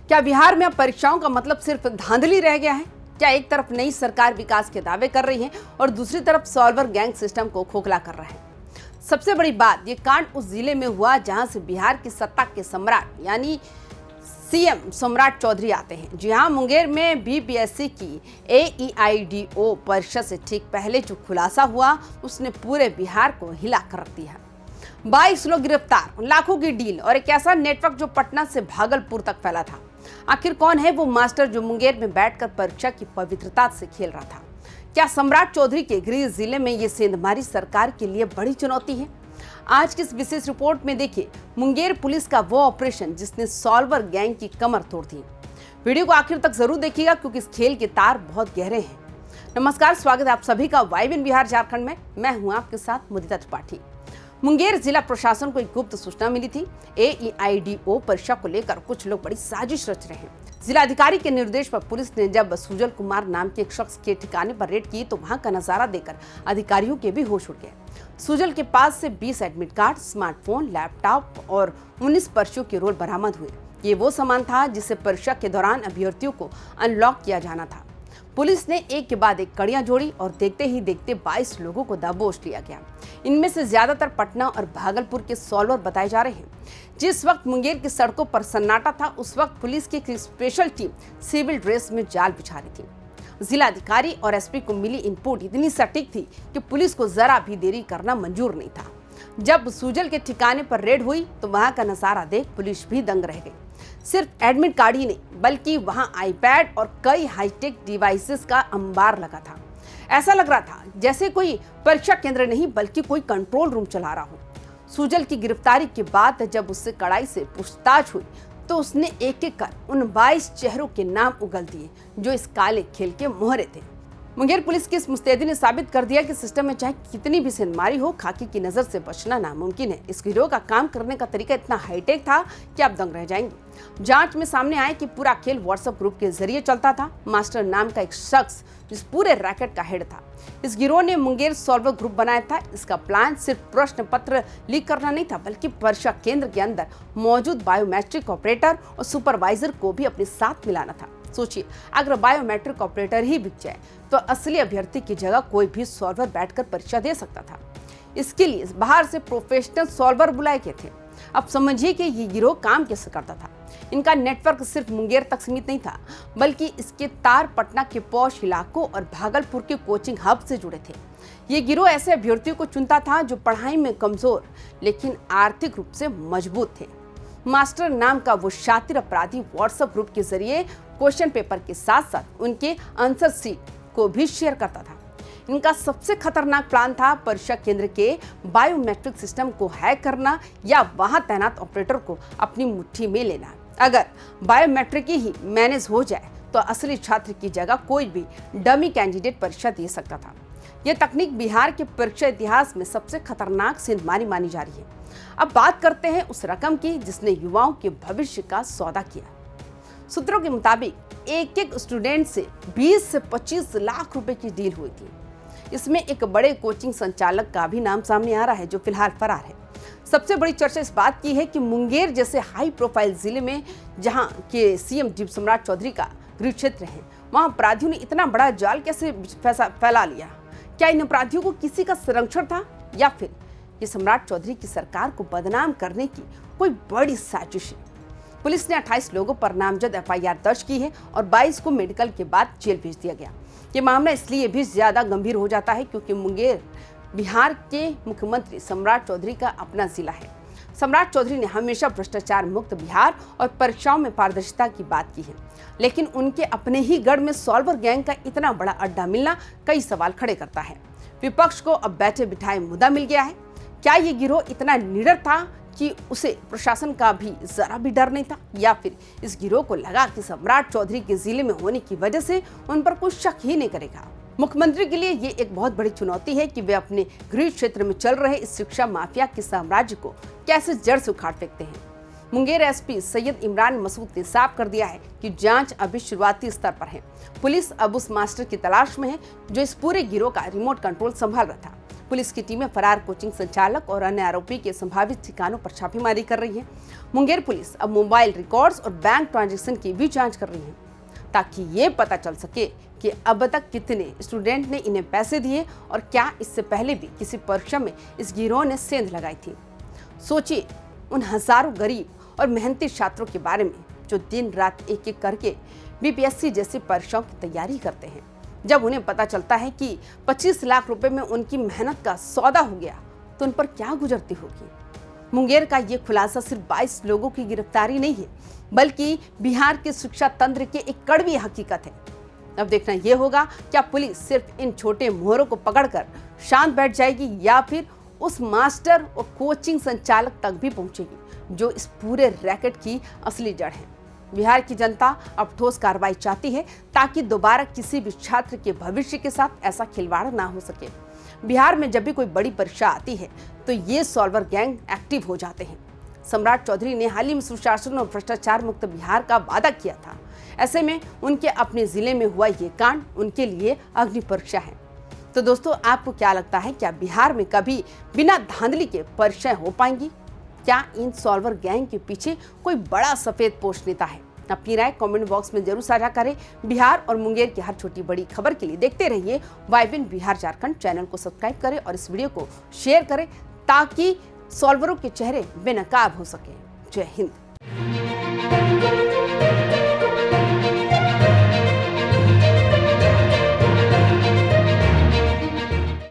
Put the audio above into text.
क्या बिहार में अब परीक्षाओं का मतलब सिर्फ धांधली रह गया है? क्या एक तरफ नई सरकार विकास के दावे कर रही है और दूसरी तरफ सॉल्वर गैंग सिस्टम को खोखला कर रहा है? सबसे बड़ी बात, ये कांड उस जिले में हुआ जहां से बिहार की सत्ता के सम्राट यानी सीएम सम्राट चौधरी आते हैं। जी हाँ, मुंगेर में बीपीएससी की AEIDO परीक्षा से ठीक पहले जो खुलासा हुआ उसने पूरे बिहार को हिला कर रख दिया। 22 लोग गिरफ्तार, लाखों की डील और एक ऐसा नेटवर्क जो पटना से भागलपुर तक फैला था। आखिर कौन है वो मास्टर जो मुंगेर में बैठकर परीक्षा की पवित्रता से खेल रहा था? क्या सम्राट चौधरी के गृह जिले में ये सेंधमारी सरकार के लिए बड़ी चुनौती है? आज की इस विशेष रिपोर्ट में देखिए मुंगेर पुलिस का वो ऑपरेशन जिसने सॉल्वर गैंग की कमर तोड़ दी। वीडियो को आखिर तक जरूर देखिएगा क्योंकि इस खेल के तार बहुत गहरे हैं। नमस्कार, स्वागत है आप सभी का वाइब इन बिहार झारखंड में। मैं हूं आपके साथ मुदिता त्रिपाठी। मुंगेर जिला प्रशासन को एक गुप्त सूचना मिली थी। AEIDO परीक्षा को लेकर कुछ लोग बड़ी साजिश रच रहे हैं। जिलाधिकारी के निर्देश पर पुलिस ने जब सुजल कुमार नाम के एक शख्स के ठिकाने पर रेड की तो वहां का नजारा देखकर अधिकारियों के भी होश उड़ गए। सुजल के पास से 20 एडमिट कार्ड, स्मार्टफोन, लैपटॉप और 19 पर्चियों के रोल बरामद हुए। ये वो सामान था जिसे परीक्षा के दौरान अभ्यर्थियों को अनलॉक किया जाना था। पुलिस ने एक के बाद एक कड़ियां जोड़ी और देखते ही देखते 22 लोगों को दबोच लिया गया। इनमें से ज्यादातर पटना और भागलपुर के सॉल्वर बताए जा रहे हैं। जिस वक्त मुंगेर की सड़कों पर सन्नाटा था उस वक्त पुलिस की एक स्पेशल टीम सिविल ड्रेस में जाल बिछा रही थी। जिलाधिकारी और SP को मिली इनपुट इतनी सटीक थी कि पुलिस को जरा भी देरी करना मंजूर नहीं था। जब सुजल के ठिकाने पर रेड हुई तो वहां का नजारा देख पुलिस भी दंग रह गई। सिर्फ एडमिट कार्ड ही नहीं बल्कि वहां iPad और कई हाईटेक डिवाइसेस का अंबार लगा था। ऐसा लग रहा था जैसे कोई परीक्षा केंद्र नहीं बल्कि कोई कंट्रोल रूम चला रहा हो। सुजल की गिरफ्तारी के बाद जब उससे कड़ाई से पूछताछ हुई तो उसने एक एक कर उन 22 चेहरों के नाम उगल दिए जो इस काले खेल के मोहरे थे। मुंगेर पुलिस की इस मुस्तैदी ने साबित कर दिया कि सिस्टम में चाहे कितनी भी सेंधमारी हो, खाकी की नजर से बचना नामुमकिन है। इस गिरोह का काम करने का तरीका इतना हाईटेक था कि आप दंग रह जाएंगे। जांच में सामने आया कि पूरा खेल व्हाट्सएप ग्रुप के जरिए चलता था। मास्टर नाम का एक शख्स जिस पूरे रैकेट का हेड था। इस गिरोह ने मुंगेर सॉल्वर ग्रुप बनाया था। इसका प्लान सिर्फ प्रश्न पत्र लीक करना नहीं था बल्कि परीक्षा केंद्र के अंदर मौजूद बायोमेट्रिक ऑपरेटर और सुपरवाइजर को भी अपने साथ मिलाना था। सोचिए, अगर बायोमेट्रिक ऑपरेटर ही बिक जाए तो असली अभ्यर्थी की जगह कोई भी सॉल्वर बैठकर परीक्षा दे सकता था। इसके लिए बाहर से प्रोफेशनल सॉल्वर बुलाए गए थे। अब समझिए कि ये गिरोह काम कैसे करता था। इनका नेटवर्क सिर्फ मुंगेर तक सीमित नहीं था बल्कि इसके तार पटना के पौष इलाकों और भागलपुर के कोचिंग हब से जुड़े थे। ये गिरोह ऐसे अभ्यर्थियों को चुनता था जो पढ़ाई में कमजोर लेकिन आर्थिक रूप से मजबूत थे। मास्टर नाम का वो शातिर अपराधी व्हाट्सएप ग्रुप के जरिए क्वेश्चन पेपर के साथ साथ उनके आंसर शीट को भी शेयर करता था। इनका सबसे खतरनाक प्लान था परीक्षा केंद्र के बायोमेट्रिक सिस्टम को हैक करना या वहां तैनात ऑपरेटर को अपनी मुट्ठी में लेना। अगर बायोमेट्रिक ही मैनेज हो जाए तो असली छात्र की जगह कोई भी डमी कैंडिडेट परीक्षा दे सकता था। यह तकनीक बिहार के परीक्षा इतिहास में सबसे खतरनाक सेंधमारी मानी जा रही है। अब बात करते हैं उस रकम की जिसने युवाओं के भविष्य का सौदा किया। सूत्रों के मुताबिक एक स्टूडेंट से 20 से 25 लाख रुपए की डील हुई थी। इसमें एक बड़े कोचिंग संचालक का भी नाम सामने आ रहा है जो फिलहाल फरार है। सबसे बड़ी चर्चा इस बात की है कि मुंगेर जैसे हाई प्रोफाइल जिले में जहां के CM सम्राट चौधरी का गृह क्षेत्र है, वहां अपराधियों ने इतना बड़ा जाल कैसे फैला लिया? क्या इन अपराधियों को किसी का संरक्षण था या फिर ये सम्राट चौधरी की सरकार को बदनाम करने की कोई बड़ी साजिश है? पुलिस ने 28 लोगों पर नामजद FIR दर्ज की है और 22 को मेडिकल के बाद जेल भेज दिया गया। ये मामला इसलिए भी ज्यादा गंभीर हो जाता है क्योंकि मुंगेर बिहार के मुख्यमंत्री सम्राट चौधरी का अपना जिला है। सम्राट चौधरी ने हमेशा भ्रष्टाचार मुक्त बिहार और परीक्षाओं में पारदर्शिता की बात की है, लेकिन उनके अपने ही गढ़ में सॉल्वर गैंग का इतना बड़ा अड्डा मिलना कई सवाल खड़े करता है। विपक्ष को अब बैठे बिठाए मुद्दा मिल गया है। क्या ये गिरोह इतना निडर था कि उसे प्रशासन का भी जरा भी डर नहीं था, या फिर इस गिरोह को लगा कि सम्राट चौधरी के जिले में होने की वजह से उन पर कुछ शक ही नहीं करेगा? मुख्यमंत्री के लिए ये एक बहुत बड़ी चुनौती है कि वे अपने गृह क्षेत्र में चल रहे इस शिक्षा माफिया के साम्राज्य को कैसे जड़ से उखाड़ फेंकते हैं। मुंगेर SP सैयद इमरान मसूद ने साफ कर दिया है कि जांच अभी शुरुआती स्तर पर है। पुलिस अब उस मास्टर की तलाश में है जो इस पूरे गिरोह का रिमोट कंट्रोल संभाल रहा था। पुलिस की टीमें फरार कोचिंग संचालक और अन्य आरोपी के संभावित ठिकानों पर छापेमारी कर रही है। मुंगेर पुलिस अब मोबाइल रिकॉर्ड्स और बैंक ट्रांजैक्शन की भी जांच कर रही है, ताकि ये पता चल सके कि अब तक कितने स्टूडेंट ने इन्हें पैसे दिए और क्या इससे पहले भी किसी परीक्षा में इस गिरोह ने सेंध लगाई थी। सोचिए उन हजारों गरीब और मेहनती छात्रों के बारे में जो दिन रात एक एक करके बीपीएससी जैसी परीक्षाओं की तैयारी करते हैं। जब उन्हें पता चलता है कि 25 लाख रुपए में उनकी मेहनत का सौदा हो गया तो उन पर क्या गुजरती होगी। मुंगेर का ये खुलासा सिर्फ 22 लोगों की गिरफ्तारी नहीं है, बल्कि बिहार के शिक्षा तंत्र की एक कड़वी हकीकत है। अब देखना यह होगा क्या पुलिस सिर्फ इन छोटे मोहरों को पकड़कर शांत बैठ जाएगी या फिर उस मास्टर और कोचिंग संचालक तक भी पहुंचेगी जो इस पूरे रैकेट की असली जड़ है। बिहार की जनता अब ठोस कार्रवाई चाहती है ताकि दोबारा किसी भी छात्र के भविष्य के साथ ऐसा खिलवाड़ ना हो सके। बिहार में जब भी कोई बड़ी परीक्षा आती है तो ये सॉल्वर गैंग एक्टिव हो जाते हैं। सम्राट चौधरी ने हाल ही में सुशासन और भ्रष्टाचार मुक्त बिहार का वादा किया था। ऐसे में उनके अपने जिले में हुआ ये कांड उनके लिए अग्नि परीक्षा है। तो दोस्तों, आपको क्या लगता है, क्या बिहार में कभी बिना धांधली के परीक्षाएं हो पाएंगी? क्या इन सॉल्वर गैंग के पीछे कोई बड़ा सफेद पोश नेता है? अपनी राय कमेंट बॉक्स में जरूर साझा करें। बिहार और मुंगेर की हर छोटी बड़ी खबर के लिए देखते रहिए वाइबिन बिहार झारखंड। चैनल को सब्सक्राइब करें और इस वीडियो को शेयर करें ताकि सॉल्वरों के चेहरे बेनकाब हो सके। जय हिंद।